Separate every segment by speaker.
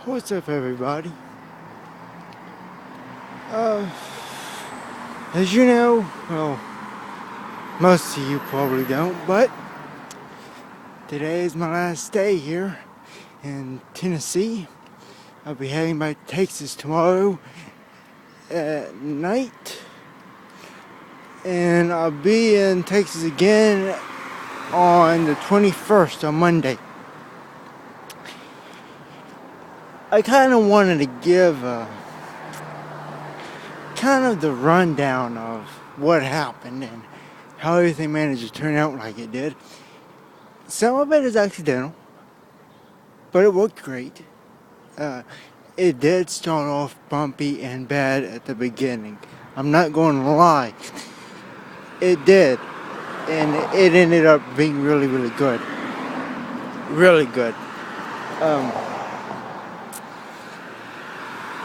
Speaker 1: What's up, everybody? Uh, as you know, well, most of you probably don't, but today is my last day here in Tennessee. I'll be heading back to Texas tomorrow at night, and I'll be in Texas again on the 21st, on Monday. I kind of wanted to give kind of the rundown of what happened and how everything managed to turn out like it did. Some of it is accidental, but it worked great. It did start off bumpy and bad at the beginning. I'm not going to lie. It did. And it ended up being really, really good. Really good.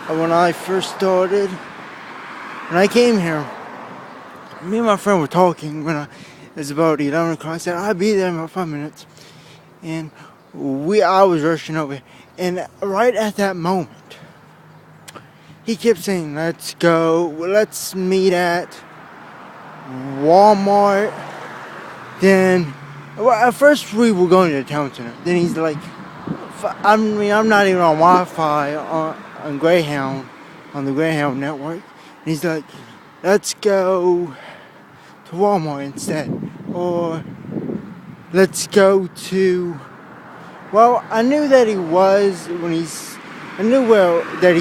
Speaker 1: When I first started, when I came here, me and my friend were talking when it was about 11 o'clock. I said, I'll be there in about 5 minutes. And I was rushing over. And right at that moment, he kept saying, let's meet at Walmart. Then, at first we were going to the town center. Then he's like, I'm not even on Wi-Fi on Greyhound, on the Greyhound network. And he's like, let's go to Walmart instead. Or let's go to, well, I knew that he was that he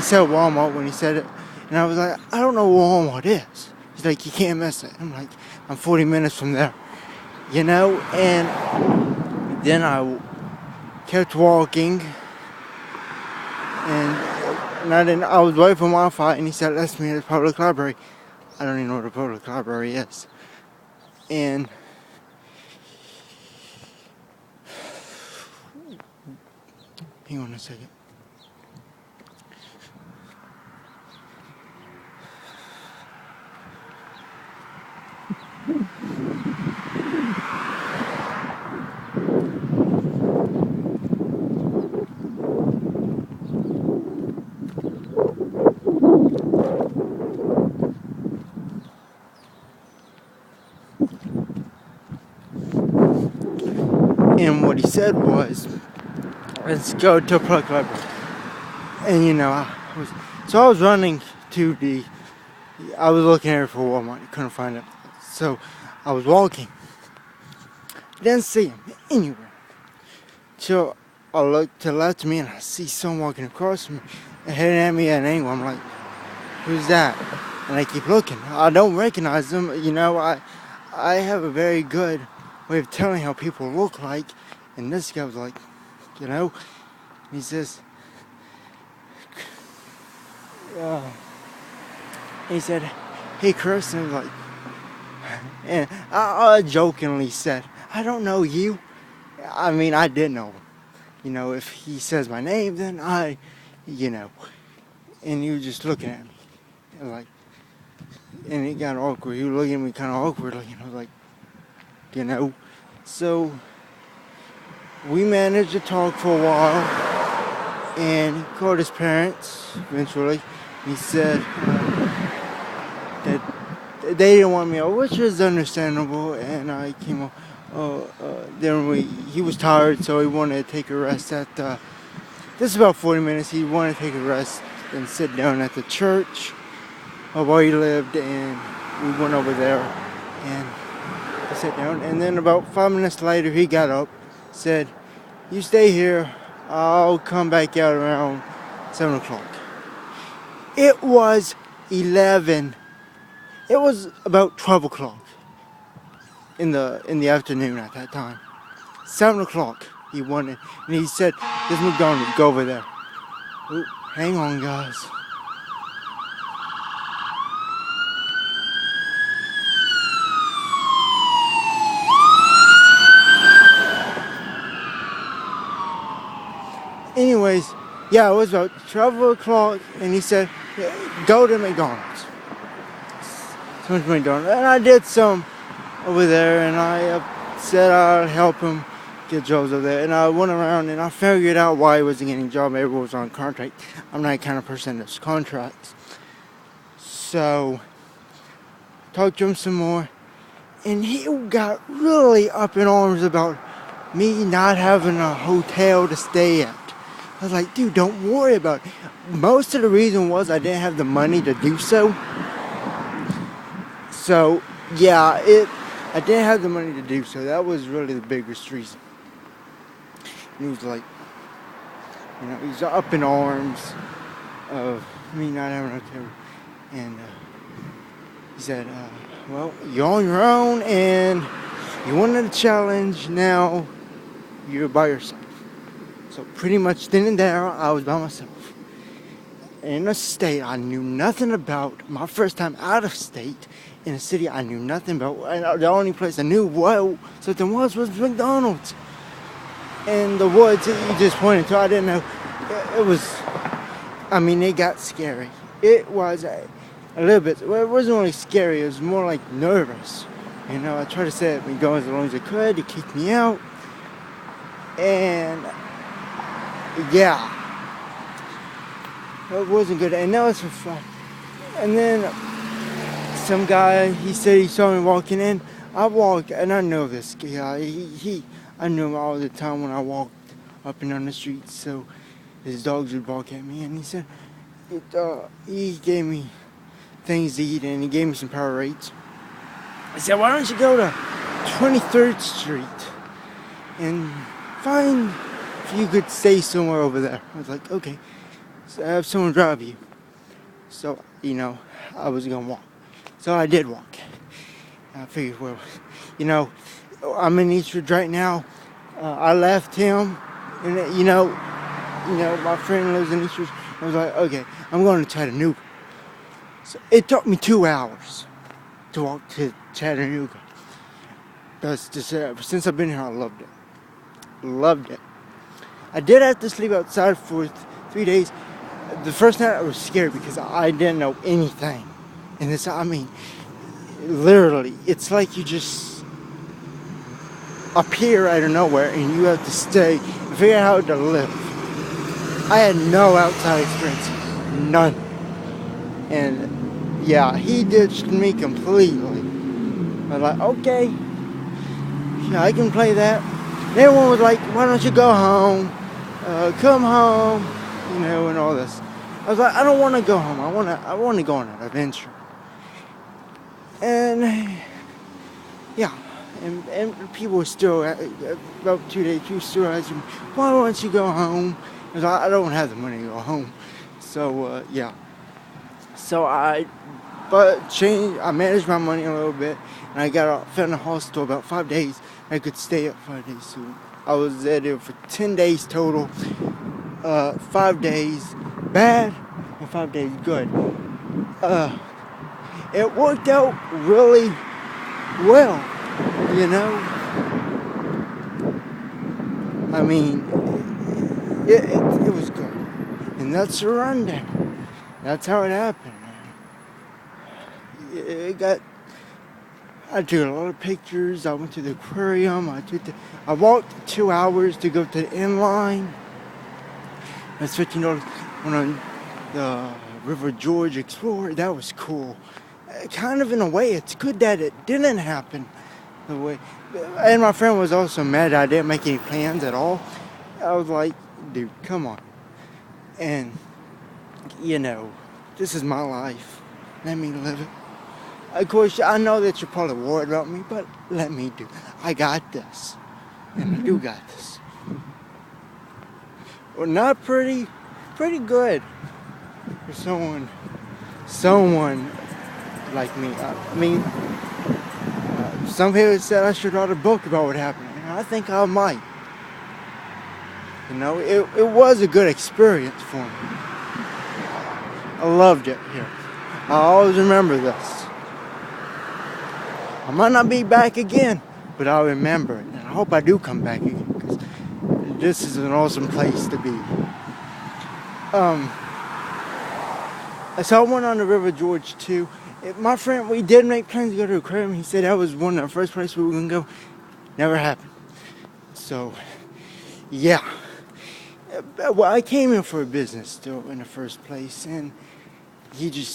Speaker 1: said Walmart when he said it. And I was like, I don't know where Walmart is. He's like, you can't miss it. I'm like, I'm 40 minutes from there. You know? And then I kept walking. And I was waiting for Wi-Fi, and he said, let's meet at the public library. I don't even know what a public library is. And hang on a second. And what he said was, let's go to a public library. And I was running I was looking here for Walmart, couldn't find it. So I was walking. Didn't see him anywhere. So I looked to the left of me and I see someone walking across from me and heading at me at an angle. I'm like, who's that? And I keep looking. I don't recognize them. I have a very good way of telling how people look like. And this guy was like, he says, he said, hey Chris, and I was like, and I jokingly said, I don't know you. I mean, I did know him. If he says my name, then and he was just looking at me, and it got awkward. He was looking at me kind of awkwardly, and I was like, so we managed to talk for a while, and he called his parents eventually. He said that they didn't want me out, which is understandable, and I came up. He was tired, so he wanted to take a rest this is about 40 minutes. He wanted to take a rest and sit down at the church where he lived, and we went over there and I sat down. And then about 5 minutes later, he got up, said, you stay here, I'll come back out around 7 o'clock. It was 11. It was about 12 o'clock in the afternoon at that time. 7 o'clock he wanted, and he said, there's McDonald's, go over there. Ooh, hang on, guys. Anyways, it was about 12 o'clock, and he said, go to McDonald's. So much McDonald's. And I did some over there, and I said I'd help him get jobs over there. And I went around and I figured out why I wasn't getting a job. Everyone was on contract. I'm not the kind of person that's contracts. So, talked to him some more. And he got really up in arms about me not having a hotel to stay at. I was like, dude, don't worry about it. Most of the reason was I didn't have the money to do so. So, yeah, I didn't have the money to do so. That was really the biggest reason. And he was like, he's up in arms of me not having a hotel. And he said, well, you're on your own and you wanted a challenge. Now you're by yourself. So pretty much then and there, I was by myself. In a state I knew nothing about. My first time out of state. In a city I knew nothing about. And the only place I knew what something was McDonald's. And the woods that you just pointed to, I didn't know. It got scary. It was a little bit. Well, it wasn't really scary. It was more like nervous. I tried to set me going as long as I could to keep me out. And yeah, it wasn't good. And that was for fun. And then some guy, he said he saw me walking in. I walked, and I know this guy. I knew him all the time when I walked up and down the street. So his dogs would bark at me, and he said he gave me things to eat, and he gave me some Powerades. I said, why don't you go to 23rd Street and find if you could stay somewhere over there. I was like, okay. So I have someone drive you. So, I was going to walk. So I did walk. I figured, well, I'm in Eastwood right now. I left him, and my friend lives in Eastwood. I was like, okay, I'm going to Chattanooga. So it took me 2 hours to walk to Chattanooga. Since I've been here, I loved it. Loved it. I did have to sleep outside for 3 days. The first night I was scared because I didn't know anything. And literally, it's like you just appear out of nowhere and you have to stay and figure out how to live. I had no outside experience. None. And yeah, he ditched me completely. I was like, okay, yeah, I can play that. And everyone was like, why don't you go home? Come home, and all this. I was like, I don't want to go home. I want to go on an adventure. And yeah, and people were still about 2 days. People still asking me, why don't you go home? I was like, I don't have the money to go home. So yeah. So I managed my money a little bit, and I found a hostel about 5 days. I could stay up 5 days. So I was there for 10 days total. 5 days bad and 5 days good. It worked out really well, it was good. And that's the rundown. That's how it happened. I took a lot of pictures. I went to the aquarium. I walked 2 hours to go to the inline. That's $15. Went on the River George Explorer. That was cool. Kind of in a way, it's good that it didn't happen. The way, and my friend was also mad I didn't make any plans at all. I was like, dude, come on. And this is my life. Let me live it. Of course, I know that you're probably worried about me, but let me do. I got this. And I do got this. Well, not pretty good for someone like me. Some people said I should write a book about what happened. And I think I might. It was a good experience for me. I loved it here. I always remember this. I might not be back again, but I'll remember it. And I hope I do come back again, because this is an awesome place to be. So I went on the River George too. My friend, we did make plans to go to the aquarium. He said that was one of the first places we were going to go. Never happened. So, yeah. Well, I came in for a business deal in the first place, and it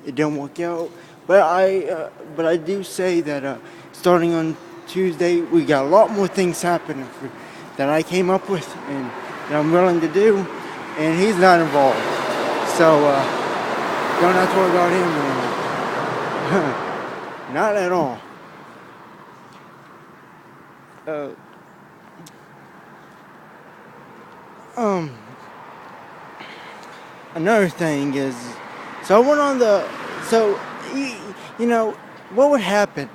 Speaker 1: didn't work out. But I do say that starting on Tuesday, we got a lot more things happening that I came up with and that I'm willing to do, and he's not involved. So don't have to worry about him anymore. Not at all. Another thing is, so I went on you know, what would happen?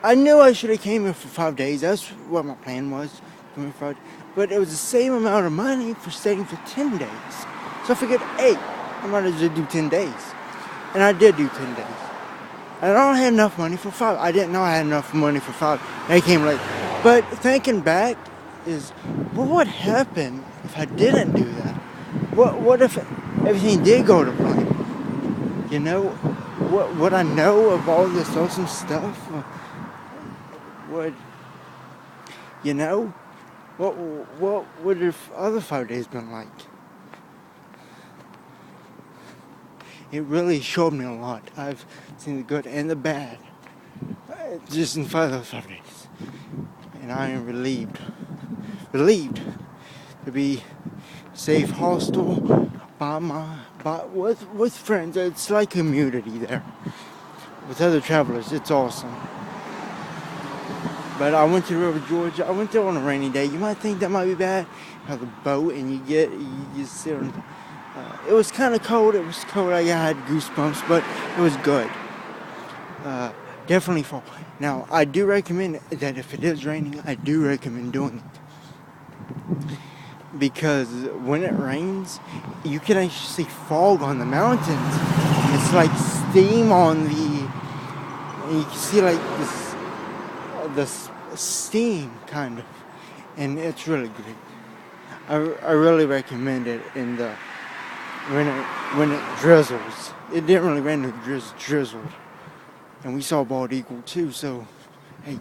Speaker 1: I knew I should have came in for 5 days. That's what my plan was. But it was the same amount of money for staying for 10 days. So I figured, hey, I might as well do 10 days. And I did do 10 days. And I don't have enough money for 5. I didn't know I had enough money for 5. They came late. But thinking back is, what would happen if I didn't do that? What if everything did go to plan? You know, what would I know of all this awesome stuff? You know, what would the other 5 days been like? It really showed me a lot. I've seen the good and the bad, just in 5 days, and I am relieved to be safe, hostel, with friends. It's like community there with other travelers. It's awesome. But I went to River, Georgia. I went there on a rainy day. You might think that might be bad. You have a boat and you sit on. It was kind of cold. It was cold. I had goosebumps, but it was good. Definitely fall. Now, I do recommend that if it is raining, I do recommend doing it. Because when it rains, you can actually see fog on the mountains. It's like steam on and you can see like this steam kind of, and it's really great. I really recommend it when it drizzles. It didn't really rain, it drizzled. And we saw bald eagle too, so hey,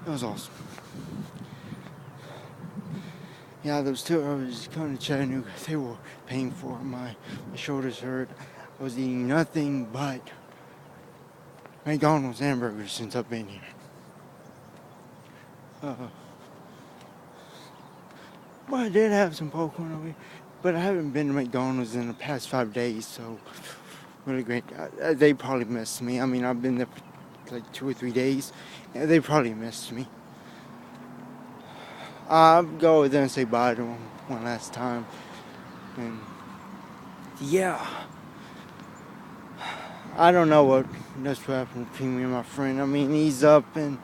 Speaker 1: it was awesome. Yeah, those 2 hours coming to Chattanooga, they were painful. My shoulders hurt. I was eating nothing but McDonald's hamburgers since I've been here. Well, I did have some popcorn over here, but I haven't been to McDonald's in the past 5 days, so really great. They probably missed me. I mean, I've been there for like 2 or 3 days, and they probably missed me. I'll go over there and say bye to them one last time. And yeah, I don't know what's happened between me and my friend. I mean, he's up and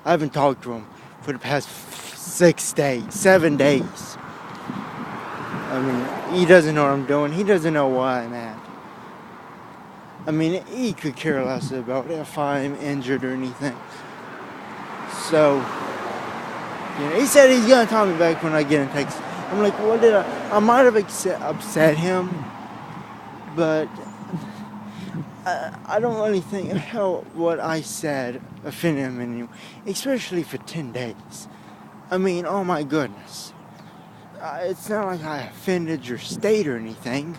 Speaker 1: I haven't talked to him for the past 7 days. I mean, he doesn't know what I'm doing. He doesn't know where I'm at. I mean, he could care less about if I'm injured or anything. So, you know, he said he's gonna call me back when I get in Texas. I'm like, what did I might have upset him, but I don't really think what I said offended him anymore, especially for 10 days. I mean, oh my goodness. It's not like I offended your state or anything.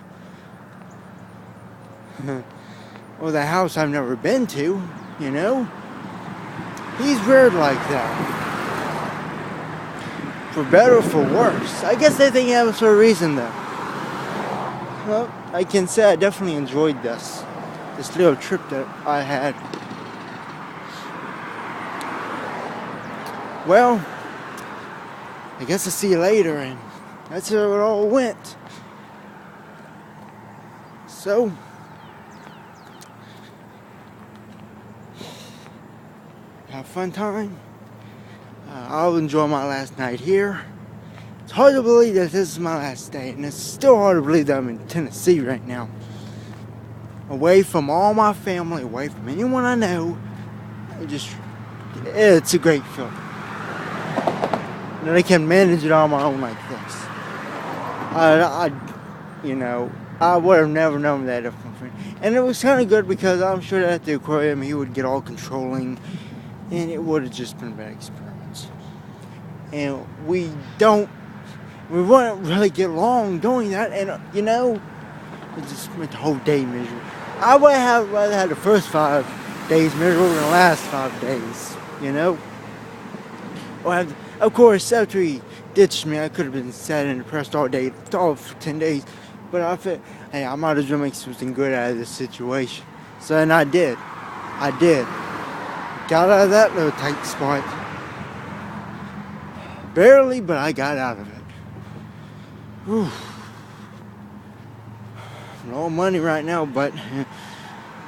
Speaker 1: Or the house I've never been to, you know? He's weird like that. For better or for worse. I guess they think it happens for a reason, though. Well, I can say I definitely enjoyed this little trip that I had. Well, I guess I'll see you later, and that's how it all went. So, have a fun time. I'll enjoy my last night here. It's hard to believe that this is my last day, and it's still hard to believe that I'm in Tennessee right now. Away from all my family, away from anyone I know. It's a great feeling. And I can manage it on my own like this. I would have never known that if my friend. And it was kind of good because I'm sure that at the aquarium he would get all controlling, and it would have just been a bad experience. and we wouldn't really get along doing that, and it just made the whole day miserable. I would have rather had the first 5 days miserable than the last 5 days, Of course, after he ditched me, I could have been sad and depressed all day, all for 10 days. But I felt, hey, I might as well make something good out of this situation. So then I did. Got out of that little tight spot. Barely, but I got out of it. Whew. No money right now, but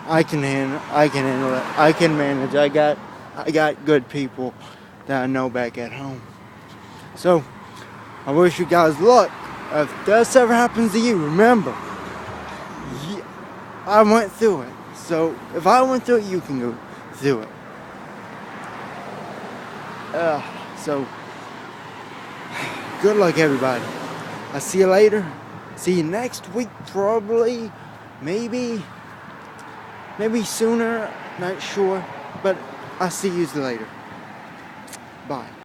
Speaker 1: I can handle it. I can manage. I got good people that I know back at home. So I wish you guys luck. If this ever happens to you, remember, I went through it. So if I went through it, you can go through it. So good luck, everybody. I'll see you later. See you next week, probably. Maybe sooner. Not sure. But I'll see you later. Bye.